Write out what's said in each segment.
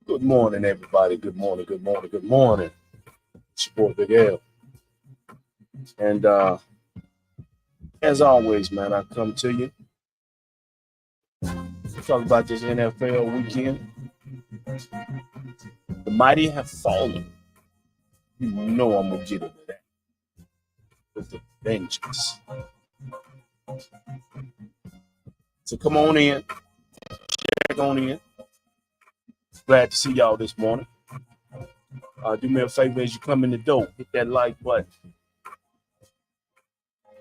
Good morning, everybody. Good morning, good morning, good morning. It's your boy Big L. And as always, man, I come to you to talk about this NFL weekend. The mighty have fallen. You know I'm gonna get into that with the vengeance. So come on in, check on in. Glad to see y'all this morning. Do me a favor as you come in the door, hit that like button.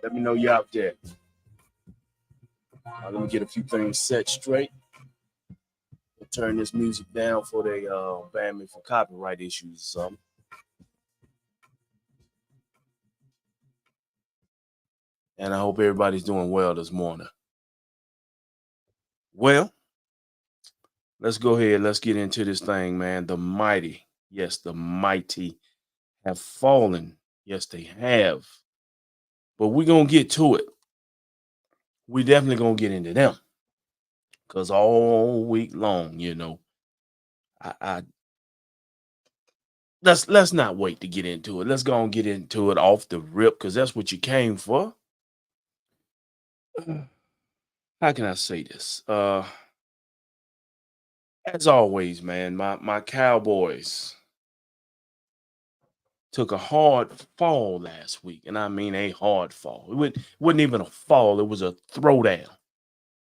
Let me know you're out there. Let me get a few things set straight. Turn this music down for they ban me for copyright issues or something. And I hope everybody's doing well this morning. Well, let's go ahead. Let's get into this thing, man. The mighty, yes, the mighty have fallen. Yes, they have. But we're going to get to it. We definitely going to get into them. Because all week long, I let's not wait to get into it. Let's go and get into it off the rip, because that's what you came for. How can I say this? As always, man, my Cowboys took a hard fall last week, and I mean a hard fall. Wasn't even a fall. It was a throwdown,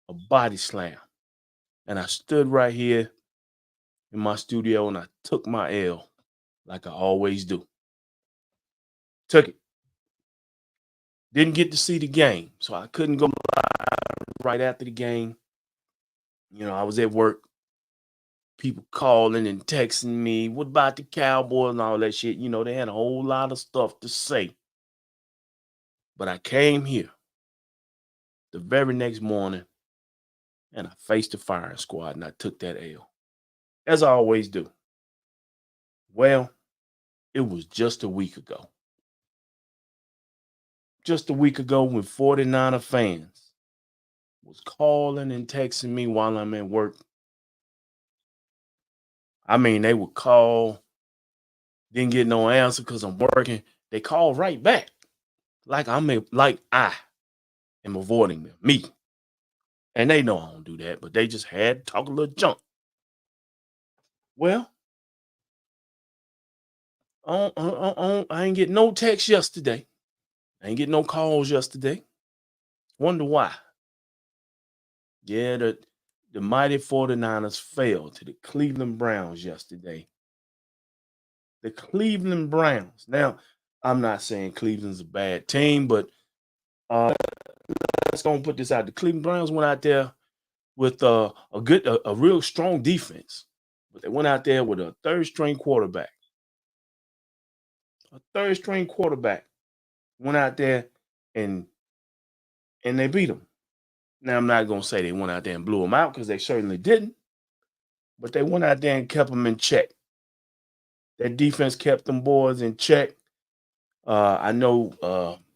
a body slam. And I stood right here in my studio, and I took my L like I always do. Took it. Didn't get to see the game, so I couldn't go live right after the game. I was at work. People calling and texting me, what about the Cowboys and all that shit? They had a whole lot of stuff to say. But I came here the very next morning and I faced the firing squad and I took that L, as I always do. Well, it was just a week ago. Just a week ago when 49er fans was calling and texting me while I'm at work. I mean, they would call, didn't get no answer because I'm working. They call right back. Like I am avoiding them. Me. And they know I don't do that, but they just had to talk a little junk. Well, I ain't get no text yesterday. I ain't get no calls yesterday. Wonder why. Yeah, the mighty 49ers fell to the Cleveland Browns yesterday. The Cleveland Browns. Now, I'm not saying Cleveland's a bad team, but let's go and put this out. The Cleveland Browns went out there with a real strong defense, but they went out there with a third string quarterback. A third string quarterback went out there and they beat them. Now, I'm not going to say they went out there and blew them out, because they certainly didn't, but they went out there and kept them in check. That defense kept them boys in check. I know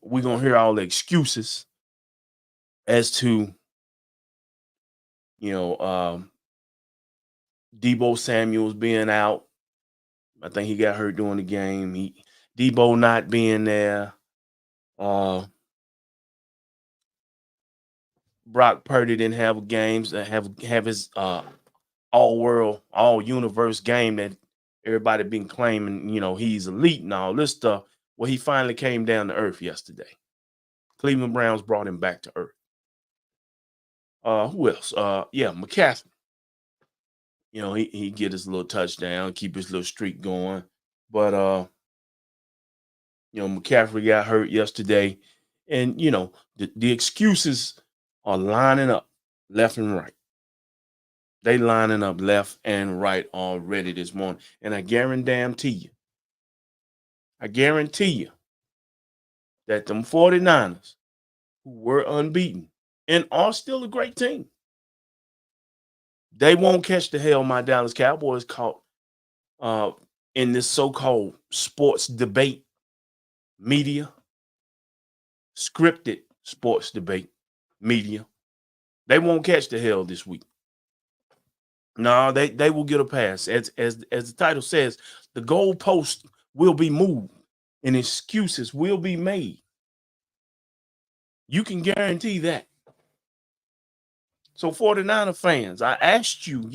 we're going to hear all the excuses as to, Deebo Samuels being out. I think he got hurt during the game. Deebo not being there. Brock Purdy didn't have games that have his all-world, all-universe game that everybody been claiming, he's elite and all this stuff. Well, he finally came down to earth yesterday. Cleveland Browns brought him back to earth. Who else? McCaffrey. He get his little touchdown, keep his little streak going. But McCaffrey got hurt yesterday. And the excuses are lining up left and right. They lining up left and right already this morning. And I guarantee you that them 49ers, who were unbeaten and are still a great team, they won't catch the hell my Dallas Cowboys caught in this so-called sports debate media, scripted sports debate media. They won't catch the hell this week. No, they will get a pass. As the title says, the goalpost will be moved and excuses will be made. You can guarantee that. So 49er fans, I asked you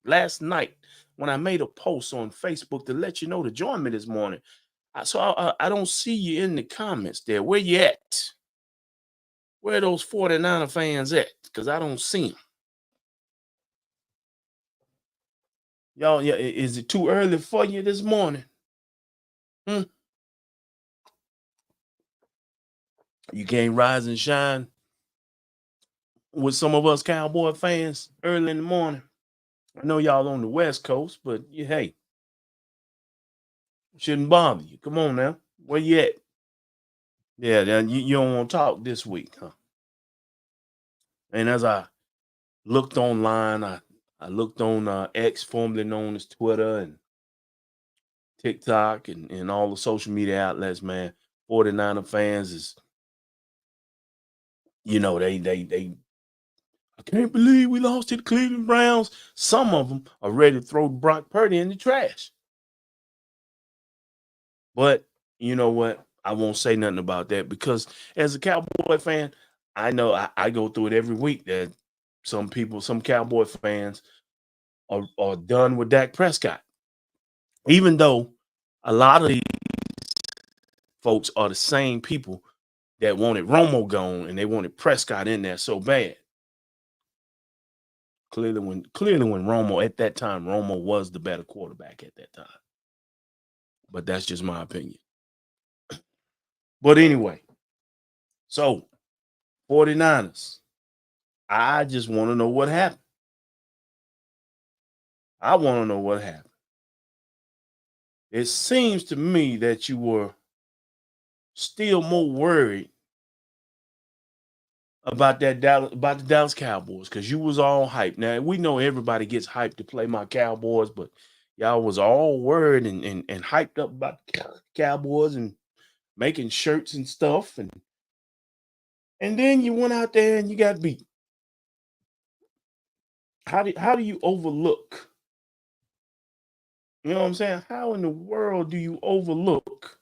last night, when I made a post on Facebook to let you know to join me this morning. I don't see you in the comments there. Where you at? Where are those 49er fans at? Because I don't see them. Y'all, yeah, is it too early for you this morning? Hmm? You can't rise and shine with some of us Cowboy fans early in the morning. I know y'all on the West Coast, but hey, shouldn't bother you. Come on now. Where you at? Yeah, you don't want to talk this week, huh? And as I looked online, I looked on X, formerly known as Twitter, and TikTok, and all the social media outlets, man. 49er fans is, they I can't believe we lost to the Cleveland Browns. Some of them are ready to throw Brock Purdy in the trash. But you know what? I won't say nothing about that because as a Cowboy fan, I know I go through it every week that some Cowboy fans are done with Dak Prescott. Even though a lot of these folks are the same people that wanted Romo gone and they wanted Prescott in there so bad. Clearly when Romo at that time, Romo was the better quarterback at that time. But that's just my opinion. But anyway, so 49ers, I just want to know what happened. I want to know what happened. It seems to me that you were still more worried about the Dallas Cowboys because you was all hyped. Now we know everybody gets hyped to play my Cowboys, but y'all was all worried and hyped up about the Cowboys and making shirts and stuff, and then you went out there and you got beat. How do you overlook? You know what I'm saying? How in the world do you overlook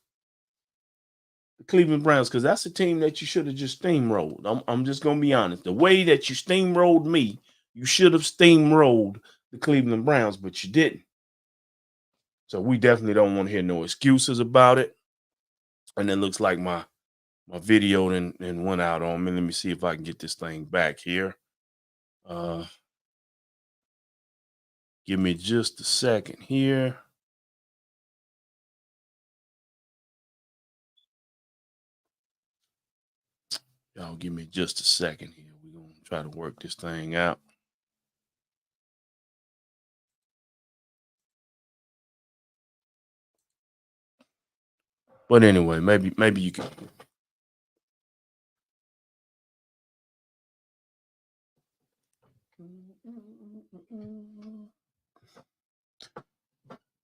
the Cleveland Browns? Because that's a team that you should have just steamrolled. I'm just gonna be honest. The way that you steamrolled me, you should have steamrolled the Cleveland Browns, but you didn't. So we definitely don't want to hear no excuses about it. And it looks like my video and went out on me. Let me see if I can get this thing back here. Give me just a second here. Y'all give me just a second here. We're going to try to work this thing out. But anyway, maybe you can.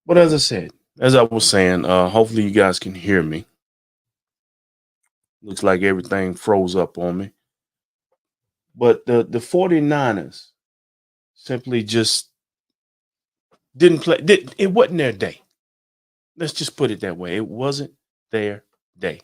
But as I said, as I was saying, hopefully you guys can hear me. Looks like everything froze up on me. But the 49ers simply just didn't play. It wasn't their day. Let's just put it that way. It wasn't their day.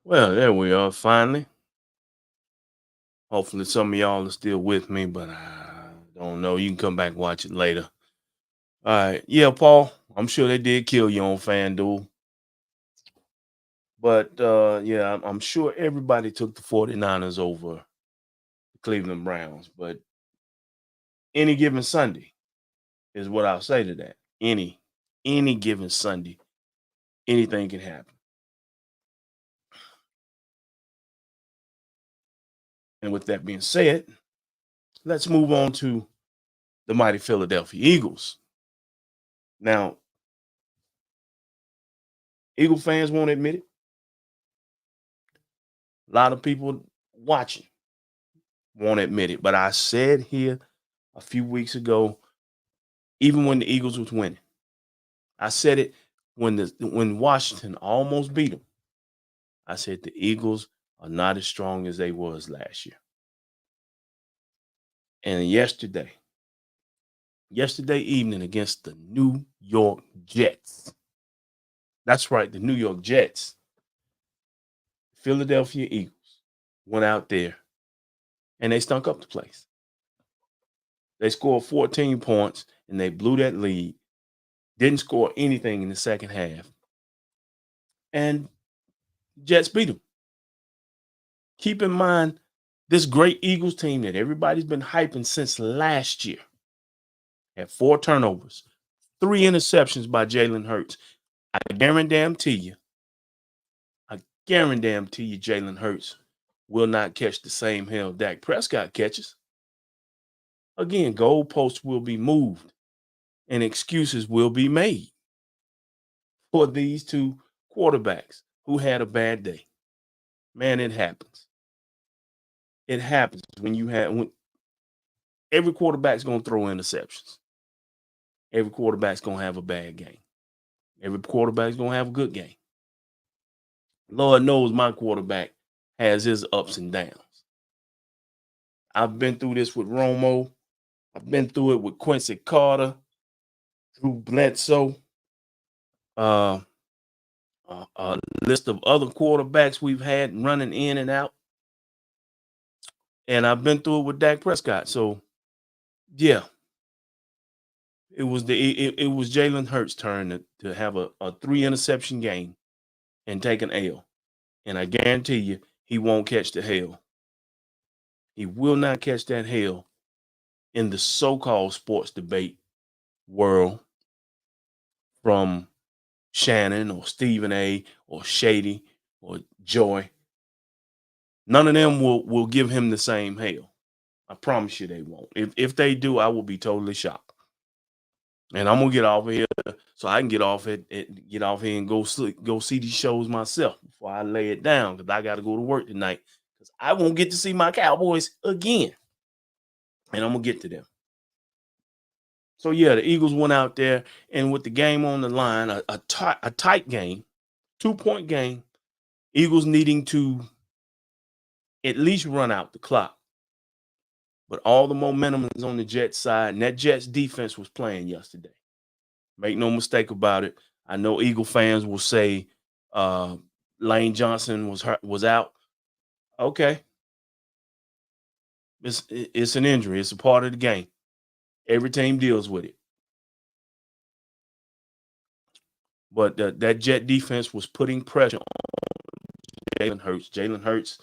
Well, there we are, finally. Hopefully, some of y'all are still with me, but I don't know. You can come back and watch it later. All right. Yeah, Paul, I'm sure they did kill you on FanDuel. But yeah, I'm sure everybody took the 49ers over the Cleveland Browns. But any given Sunday is what I'll say to that. Any given Sunday, anything can happen. And with that being said, let's move on to the mighty Philadelphia Eagles. Now, Eagle fans won't admit it. A lot of people watching won't admit it. But I said here a few weeks ago, even when the Eagles was winning, I said it when Washington almost beat them. I said the Eagles are not as strong as they was last year. And yesterday evening against the New York Jets. That's right, the New York Jets. Philadelphia Eagles went out there and they stunk up the place. They scored 14 points and they blew that lead. Didn't score anything in the second half. And Jets beat them. Keep in mind, this great Eagles team that everybody's been hyping since last year had 4 turnovers, 3 interceptions by Jalen Hurts. I guarantee you, Jalen Hurts will not catch the same hell Dak Prescott catches. Again, goalposts will be moved and excuses will be made for these two quarterbacks who had a bad day. Man, it happens. It happens when every quarterback's going to throw interceptions. Every quarterback's going to have a bad game. Every quarterback's going to have a good game. Lord knows my quarterback has his ups and downs. I've been through this with Romo. I've been through it with Quincy Carter, Drew Bledsoe, a list of other quarterbacks we've had running in and out. And I've been through it with Dak Prescott. So, yeah, it was Jalen Hurts' turn to have a 3 interception game and take an L. And I guarantee you, he won't catch the hell. He will not catch that hell in the so-called sports debate world from Shannon or Stephen A. or Shady or Joy. None of them will give him the same hell. I promise you they won't. If they do, I will be totally shocked. And I'm gonna get off of here so I can get off here and go see these shows myself before I lay it down because I got to go to work tonight because I won't get to see my Cowboys again. And I'm gonna get to them. So yeah, the Eagles went out there and with the game on the line, a tight game, 2-point game. Eagles needing to at least run out the clock. But all the momentum is on the Jets side, and that Jets defense was playing yesterday. Make no mistake about it. I know Eagle fans will say Lane Johnson was out. Okay. It's an injury. It's a part of the game. Every team deals with it. But that Jet defense was putting pressure on Jalen Hurts. Jalen Hurts,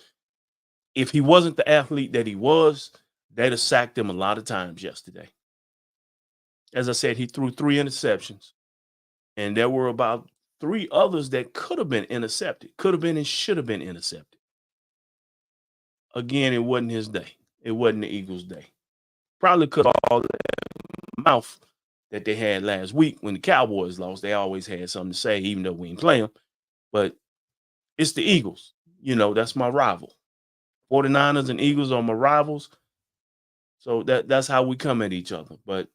if he wasn't the athlete that he was, they'd have sacked him a lot of times yesterday. As I said, he threw 3 interceptions. And there were about 3 others that could have been intercepted, could have been and should have been intercepted. Again, it wasn't his day. It wasn't the Eagles' day. Probably could have all that mouth that they had last week when the Cowboys lost. They always had something to say, even though we didn't play them. But it's the Eagles. That's my rival. 49ers and Eagles are my rivals. So that's how we come at each other. But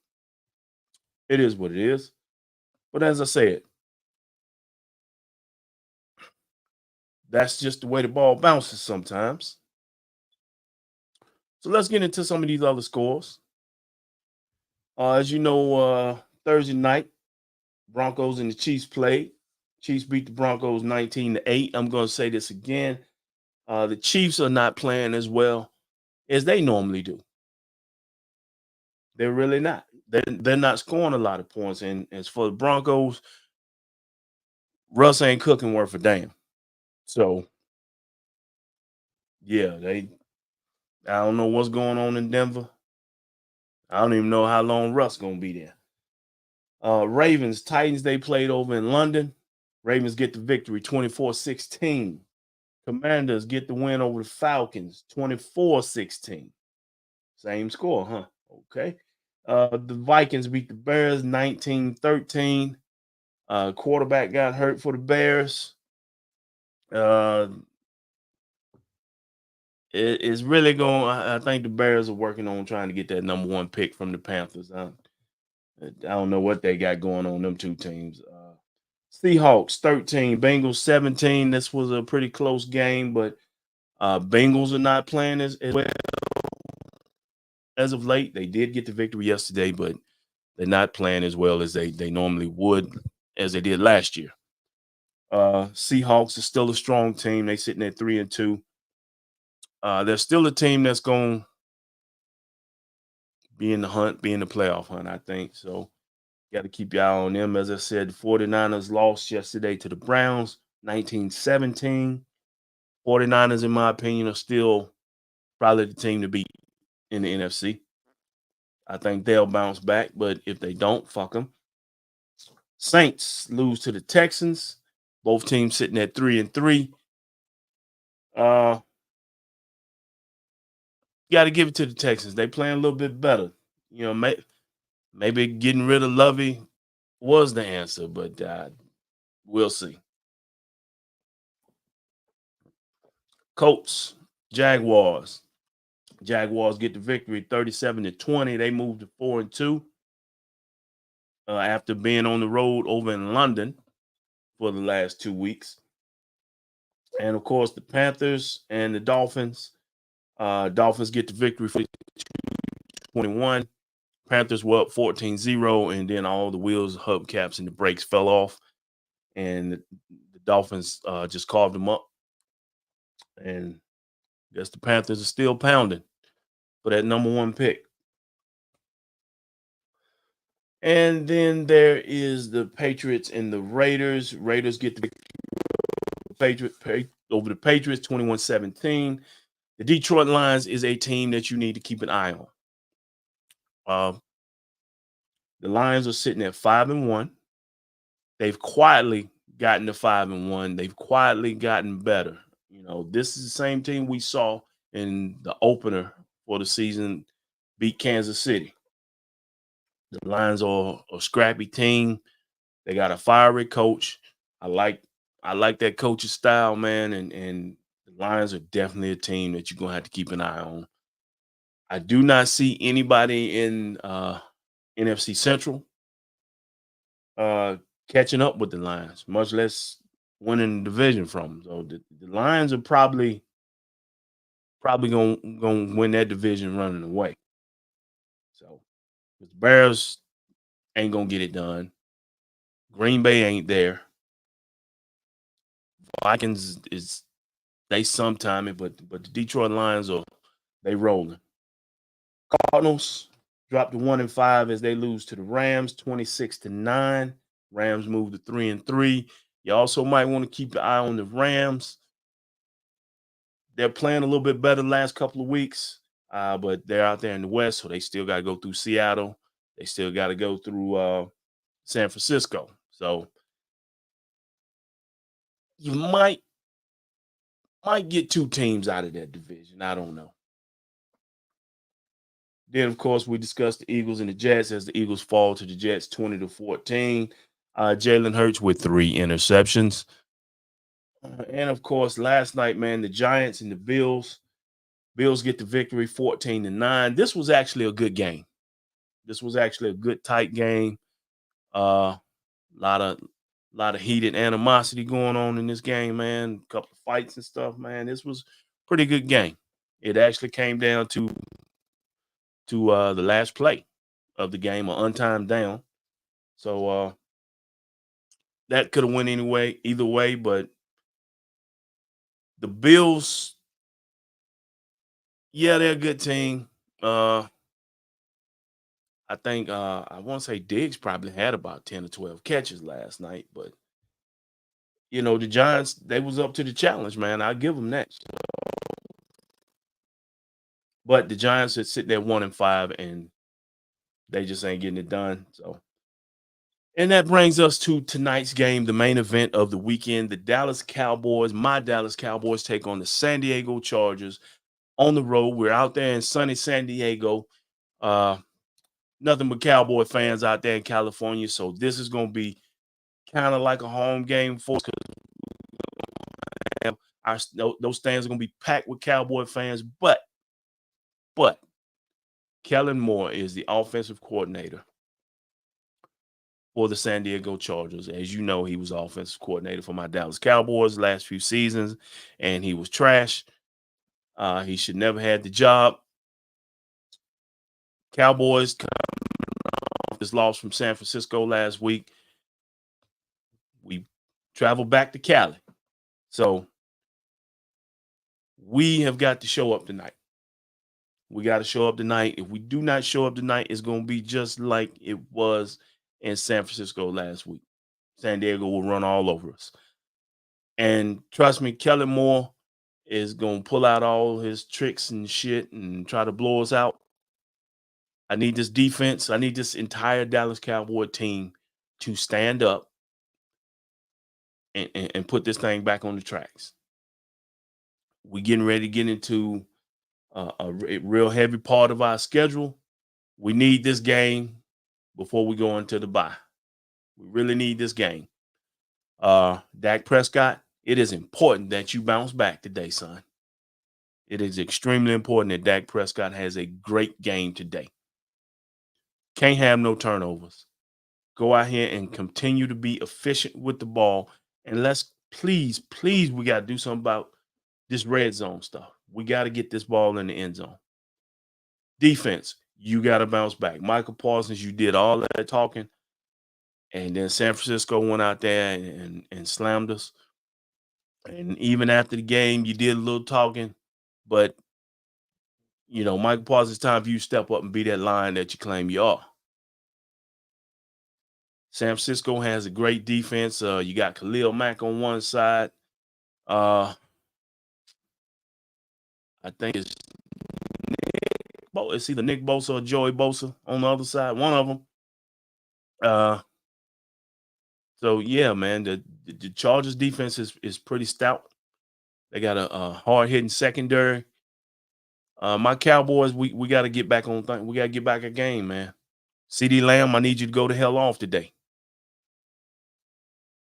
it is what it is. But as I said, that's just the way the ball bounces sometimes. So let's get into some of these other scores. As you know, Thursday night, Broncos and the Chiefs played. Chiefs beat the Broncos 19-8. I'm going to say this again. The Chiefs are not playing as well as they normally do. They're really not. They're not scoring a lot of points. And as for the Broncos, Russ ain't cooking worth a damn. So yeah, I don't know what's going on in Denver. I don't even know how long Russ gonna be there. Ravens, Titans, they played over in London. Ravens get the victory 24-16. Commanders get the win over the Falcons 24-16. Same score, huh? Okay. The Vikings beat the Bears 19-13. Quarterback got hurt for the Bears. It's really going. I think the Bears are working on trying to get that number 1 pick from the Panthers. I don't know what they got going on, them two teams. Seahawks 13, Bengals 17. This was a pretty close game, but Bengals are not playing as well as of late. They did get the victory yesterday, but they're not playing as well as they normally would, as they did last year. Seahawks is still a strong team. They sitting at 3-2. They're still a team that's going to be in the hunt, be in the playoff hunt, I think. So got to keep your eye on them. As I said, the 49ers lost yesterday to the Browns, 19-17. 49ers, in my opinion, are still probably the team to beat in the NFC. I think they'll bounce back, but if they don't, fuck them. Saints lose to the Texans. Both teams sitting at 3-3. Got to give it to the Texans. They playing a little bit better. You know, maybe getting rid of Lovey was the answer, but we'll see. Colts, Jaguars. Jaguars get the victory 37-20. They moved to 4-2 after being on the road over in London for the last 2 weeks. And of course, the Panthers and the Dolphins. Dolphins get the victory for 21. Panthers were up 14-0, and then all the wheels, hubcaps, and the brakes fell off. And the Dolphins just carved them up. And I guess the Panthers are still pounding for that number 1 pick. And then there is the Patriots and the Raiders. Raiders get the Patriots over the Patriots 21-17. The Detroit Lions is a team that you need to keep an eye on. The Lions are sitting at 5-1. They've quietly gotten to 5-1. They've quietly gotten better. You know, this is the same team we saw in the opener for the season beat Kansas City. The Lions are a scrappy team. They got a fiery coach. I like that coach's style, man. And the Lions are definitely a team that you're gonna have to keep an eye on. I do not see anybody in NFC Central catching up with the Lions, much less winning the division from them. So the Lions are probably gonna win that division running away. So the Bears ain't gonna get it done. Green Bay ain't there. Vikings is they sometime it, but the Detroit Lions they rolling. Cardinals dropped to 1-5 as they lose to the Rams 26-9. Rams move to 3-3. You also might want to keep your eye on the Rams. They're playing a little bit better the last couple of weeks, but they're out there in the West, so they still got to go through Seattle. They still got to go through San Francisco. So you might get 2 teams out of that division. I don't know. Then, of course, we discussed the Eagles and the Jets as the Eagles fall to the Jets 20-14. Jalen Hurts with 3 interceptions. And, of course, last night, man, the Giants and the Bills. Bills get the victory 14-9. This was actually a good game. This was actually a good, tight game. A lot of heated animosity going on in this game, man. A couple of fights and stuff, man. This was a pretty good game. It actually came down to the last play of the game, an untimed down. So that could have went anyway, either way. But the Bills, yeah, they're a good team. I think I want to say Diggs probably had about 10 or 12 catches last night, but the Giants, they was up to the challenge, man. I give them that. But the Giants are sitting there 1-5, and they just ain't getting it done. So, and that brings us to tonight's game, the main event of the weekend. The Dallas Cowboys, my Dallas Cowboys, take on the San Diego Chargers on the road. We're out there in sunny San Diego. Nothing but Cowboy fans out there in California. So this is going to be kind of like a home game for us, because those stands are going to be packed with Cowboy fans. But Kellen Moore is the offensive coordinator for the San Diego Chargers. As you know, he was offensive coordinator for my Dallas Cowboys the last few seasons, and he was trash. He should never had the job. Cowboys this loss from San Francisco last week. We traveled back to Cali. So we have got to show up tonight. We got to show up tonight. If we do not show up tonight, it's going to be just like it was in San Francisco last week. San Diego will run all over us. And trust me, Kellen Moore is going to pull out all his tricks and shit and try to blow us out. I need this defense. I need this entire Dallas Cowboy team to stand up and put this thing back on the tracks. We're getting ready to get into a real heavy part of our schedule. We need this game before we go into the bye. We really need this game. Dak Prescott, it is important that you bounce back today, son. It is extremely important that Dak Prescott has a great game today. Can't have no turnovers. Go out here and continue to be efficient with the ball. And let's please, we got to do something about this red zone stuff. We got to get this ball in the end zone. Defense, you got to bounce back. Michael Parsons, you did all that talking. And then San Francisco went out there and slammed us. And even after the game, you did a little talking. But, Michael Parsons, it's time for you to step up and be that line that you claim you are. San Francisco has a great defense. You got Khalil Mack on one side. I think it's either Nick Bosa or Joey Bosa on the other side. One of them. So yeah, man, the Chargers defense is pretty stout. They got a hard hitting secondary. My Cowboys, we got to get back on thing. We got to get back a game, man. CeeDee Lamb, I need you to go the hell off today.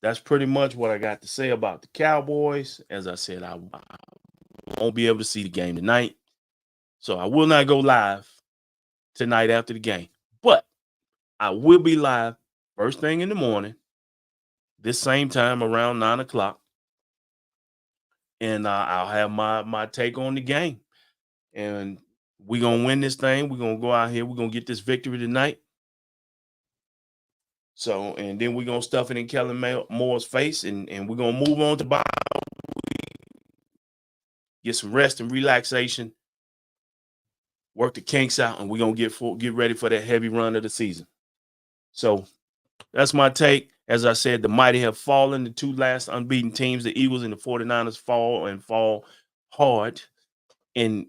That's pretty much what I got to say about the Cowboys. As I said, I won't be able to see the game tonight. So I will not go live tonight after the game. But I will be live first thing in the morning, this same time around 9 o'clock. And I'll have my take on the game. And we're going to win this thing. We're going to go out here. We're going to get this victory tonight. So, and then we're going to stuff it in Kellen Moore's face, and we're going to move on to bye. Get some rest and relaxation, work the kinks out, and we're going to get ready for that heavy run of the season. So that's my take. As I said, the mighty have fallen. The two last unbeaten teams, the Eagles and the 49ers, fall hard in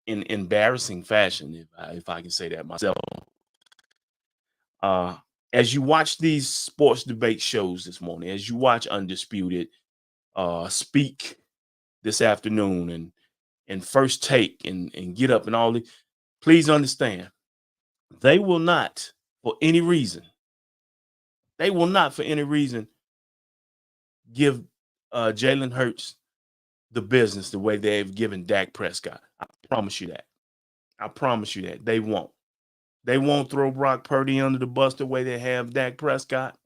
embarrassing fashion, if I can say that myself. As you watch these sports debate shows this morning, as you watch Undisputed speak this afternoon and First Take and Get Up and all the, please understand, they will not for any reason give Jalen Hurts the business the way they've given Dak Prescott. I promise you that. They won't. They won't throw Brock Purdy under the bus the way they have Dak Prescott.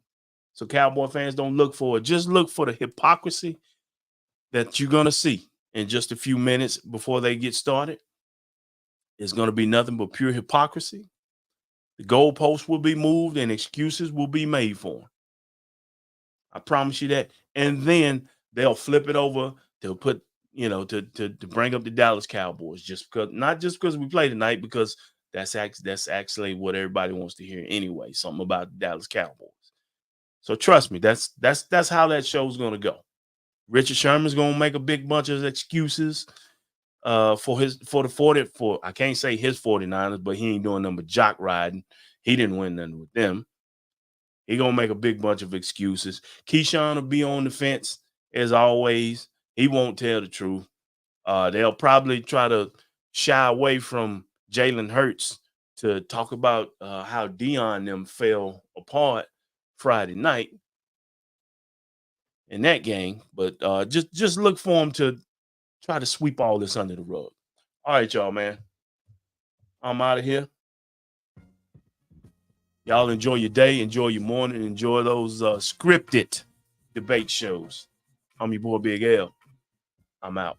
So Cowboy fans, don't look for it. Just look for the hypocrisy that you're going to see in just a few minutes before they get started. It's going to be nothing but pure hypocrisy. The goalposts will be moved and excuses will be made for them. I promise you that. And then they'll flip it over to put, to bring up the Dallas Cowboys, just because, not just because we play tonight, because that's actually what everybody wants to hear anyway. Something about the Dallas Cowboys. So trust me, that's how that show's gonna go. Richard Sherman's gonna make a big bunch of excuses for the 40, for I can't say his 49ers, but he ain't doing nothing but jock riding. He didn't win nothing with them. He gonna make a big bunch of excuses. Keyshawn will be on the fence as always. He won't tell the truth. They'll probably try to shy away from Jalen Hurts to talk about how Dion them fell apart Friday night in that game. But just look for him to try to sweep all this under the rug. All right, y'all, man. I'm out of here. Y'all enjoy your day, enjoy your morning, enjoy those scripted debate shows. I'm your boy Big L. I'm out.